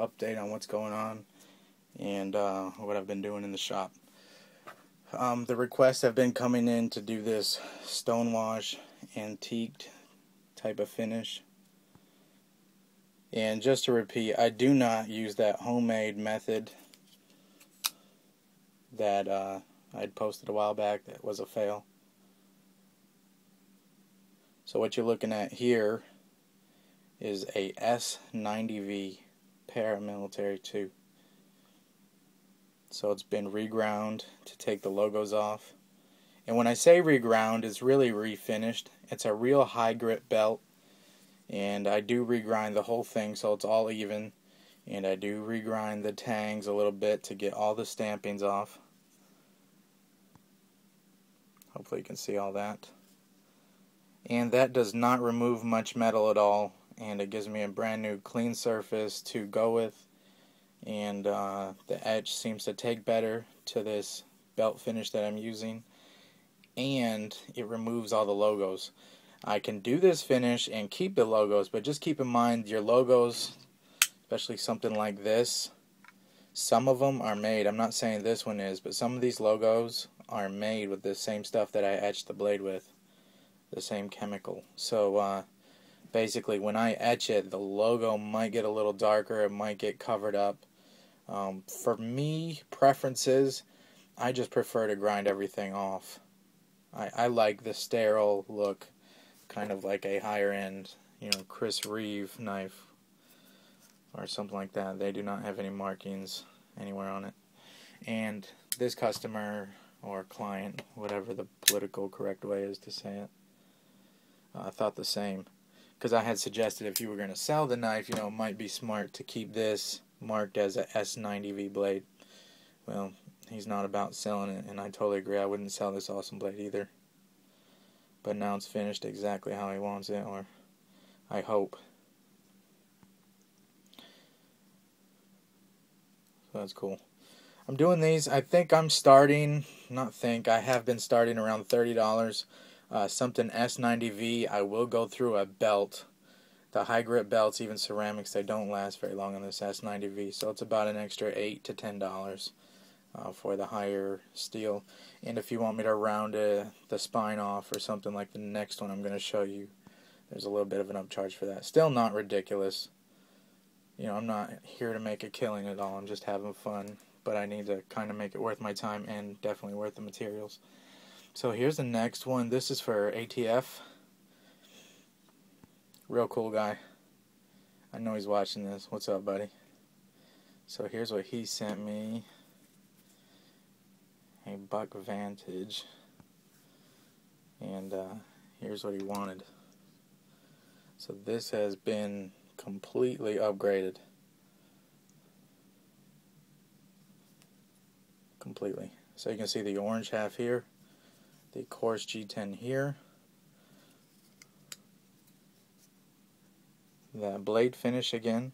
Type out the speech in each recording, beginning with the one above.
update on what's going on and what I've been doing in the shop. The requests have been coming in to do this stonewash antiqued type of finish. And just to repeat, I do not use that homemade method that I'd posted a while back that was a fail. So what you're looking at here is a S90V paramilitary 2. So it's been reground to take the logos off. And when I say reground, it's really refinished. It's a real high grip belt. And I do regrind the whole thing so it's all even. And I do regrind the tangs a little bit to get all the stampings off. Hopefully you can see all that. And that does not remove much metal at all. And it gives me a brand new clean surface to go with. And the edge seems to take better to this belt finish that I'm using. And it removes all the logos. I can do this finish and keep the logos, but just keep in mind your logos, especially something like this, some of them are made, I'm not saying this one is, but some of these logos are made with the same stuff that I etched the blade with, the same chemical. So basically when I etch it, the logo might get a little darker, it might get covered up. For me, preferences, I just prefer to grind everything off. I like the sterile look, kind of like a higher end, Chris Reeve knife or something like that. They do not have any markings anywhere on it. And this customer or client, whatever the political correct way is to say it, thought the same. Because I had suggested if you were going to sell the knife, it might be smart to keep this marked as a S90V blade. Well, he's not about selling it, and I totally agree. I wouldn't sell this awesome blade either. But now it's finished exactly how he wants it, or I hope. So that's cool. I'm doing these. I think I'm starting, I have been starting around $30. Something S90V. I will go through a belt. The high grip belts, even ceramics, they don't last very long on this S90V. So it's about an extra $8 to $10 for the higher steel. And if you want me to round the spine off or something like the next one I'm going to show you, there's a little bit of an upcharge for that. Still not ridiculous. I'm not here to make a killing at all. I'm just having fun. But I need to kind of make it worth my time and definitely worth the materials. So here's the next one. This is for ATF. Real cool guy. I know he's watching this. What's up, buddy? So here's what he sent me. A Buck Vantage. And here's what he wanted. So this has been completely upgraded. Completely. So you can see the orange half here. The coarse G10 here. The blade finish again.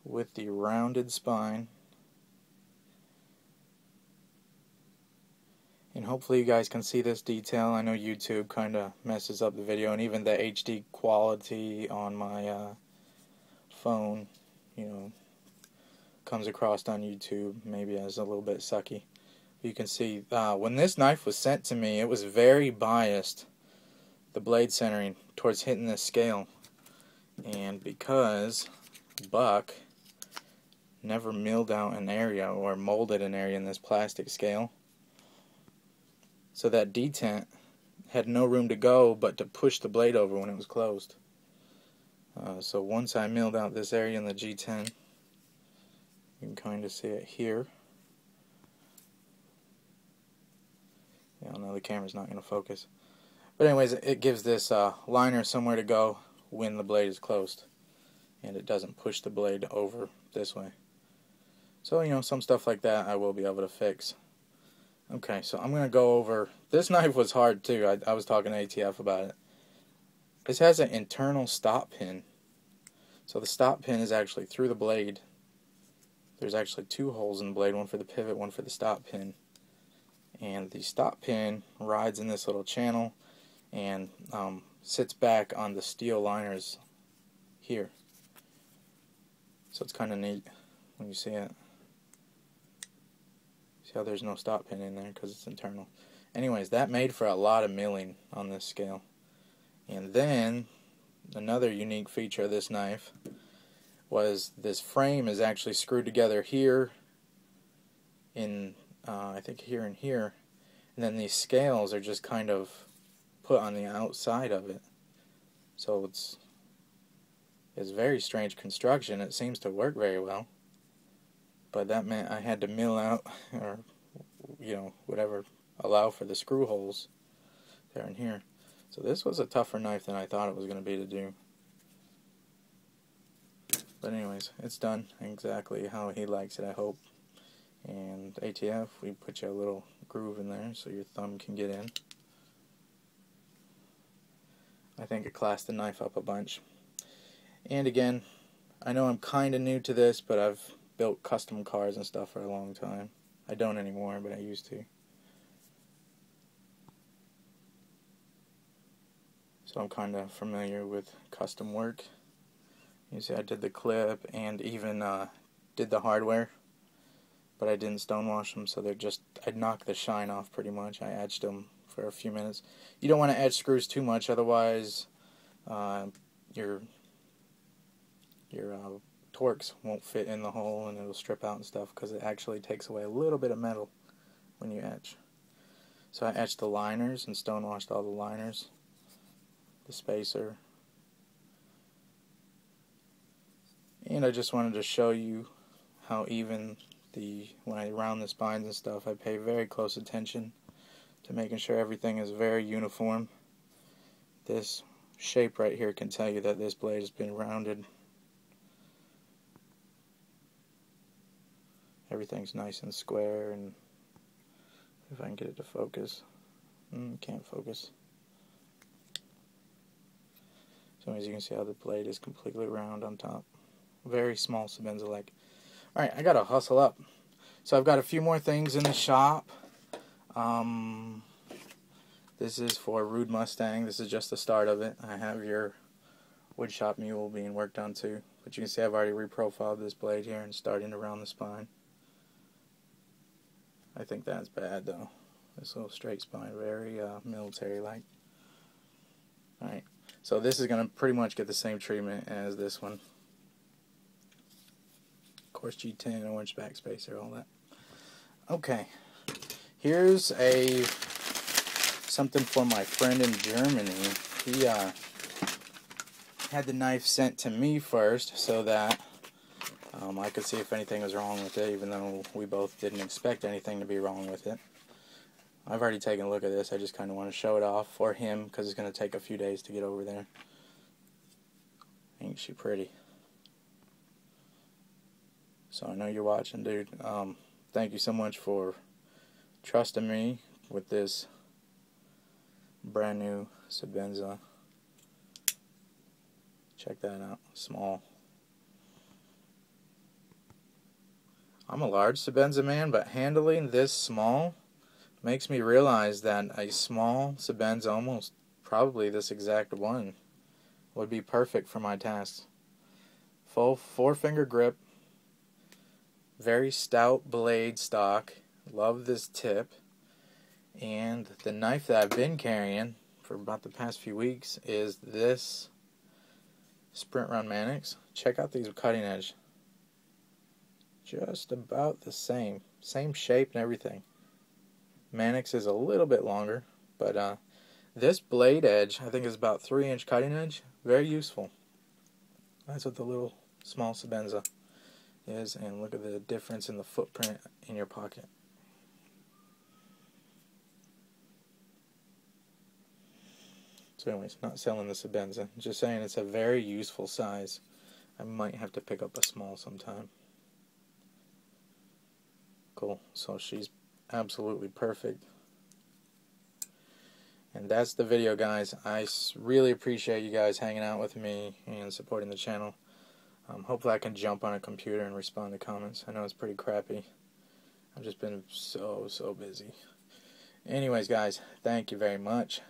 With the rounded spine. And hopefully you guys can see this detail. I know YouTube kind of messes up the video, and even the HD quality on my phone, comes across on YouTube maybe as a little bit sucky. You can see when this knife was sent to me, it was very biased, the blade centering, towards hitting this scale. And because Buck never milled out an area or molded an area in this plastic scale, so that detent had no room to go but to push the blade over when it was closed. So once I milled out this area in the G10, you can kind of see it here. I know the camera's not going to focus. But anyways, it gives this liner somewhere to go when the blade is closed. And it doesn't push the blade over this way. So, some stuff like that I will be able to fix. Okay, so I'm going to go over... This knife was hard too. I was talking to ATF about it. This has an internal stop pin. So the stop pin is actually through the blade. There's actually two holes in the blade, one for the pivot, one for the stop pin. And the stop pin rides in this little channel and sits back on the steel liners here. So it's kind of neat when you see it. See how there's no stop pin in there because it's internal. Anyways, that made for a lot of milling on this scale. And then another unique feature of this knife was this frame is actually screwed together here in I think here and here, and then these scales are just kind of put on the outside of it. So it's very strange construction. It seems to work very well, but that meant I had to mill out, or whatever, allow for the screw holes there and here. So this was a tougher knife than I thought it was going to be to do. But anyways, it's done exactly how he likes it, I hope. And ATF, we put you a little groove in there so your thumb can get in. I think it classed the knife up a bunch. And again, I know I'm kind of new to this, but I've built custom cars and stuff for a long time. I don't anymore, but I used to. So I'm kind of familiar with custom work. You see I did the clip and even did the hardware, but I didn't stonewash them, so I knocked the shine off pretty much. I etched them for a few minutes. You don't want to etch screws too much, otherwise your Torx won't fit in the hole and it'll strip out and stuff, because it actually takes away a little bit of metal when you etch. So I etched the liners and stonewashed all the liners, the spacer, and I just wanted to show you how even when I round the spines and stuff, I pay very close attention to making sure everything is very uniform. This shape right here can tell you that this blade has been rounded. Everything's nice and square, and if I can get it to focus. Can't focus. So as you can see how the blade is completely round on top. Very small Sebenza like. Alright, I gotta hustle up. So I've got a few more things in the shop. This is for Rude Mustang. This is just the start of it. I have your woodshop mule being worked on too. But you can see I've already reprofiled this blade here and starting to round the spine. I think that's bad though. This little straight spine, very military-like. Alright, so this is going to pretty much get the same treatment as this one. Of course, G10, orange backspacer, all that. Okay, here's something for my friend in Germany. He had the knife sent to me first so that I could see if anything was wrong with it, even though we both didn't expect anything to be wrong with it. I've already taken a look at this. I just kind of want to show it off for him because it's going to take a few days to get over there. Ain't she pretty? So I know you're watching, dude. Thank you so much for trusting me with this brand new Sebenza. Check that out. Small. I'm a large Sebenza man, but handling this small makes me realize that a small Sebenza, almost probably this exact one, would be perfect for my tasks. Full 4-finger grip, very stout blade stock, love this tip, and the knife that I've been carrying for about the past few weeks is this Sprint Run Mannix. Check out these cutting edge. Just about the same shape and everything. Mannix is a little bit longer, but this blade edge I think is about 3-inch cutting edge. Very useful. That's what the little small Sebenza is, and look at the difference in the footprint in your pocket. So anyways, not selling the Sebenza, just saying it's a very useful size. I might have to pick up a small sometime. Cool, so she's absolutely perfect. And that's the video, guys. I really appreciate you guys hanging out with me and supporting the channel. Hopefully I can jump on a computer and respond to comments. I know it's pretty crappy. I've just been so busy. Anyways, guys, thank you very much.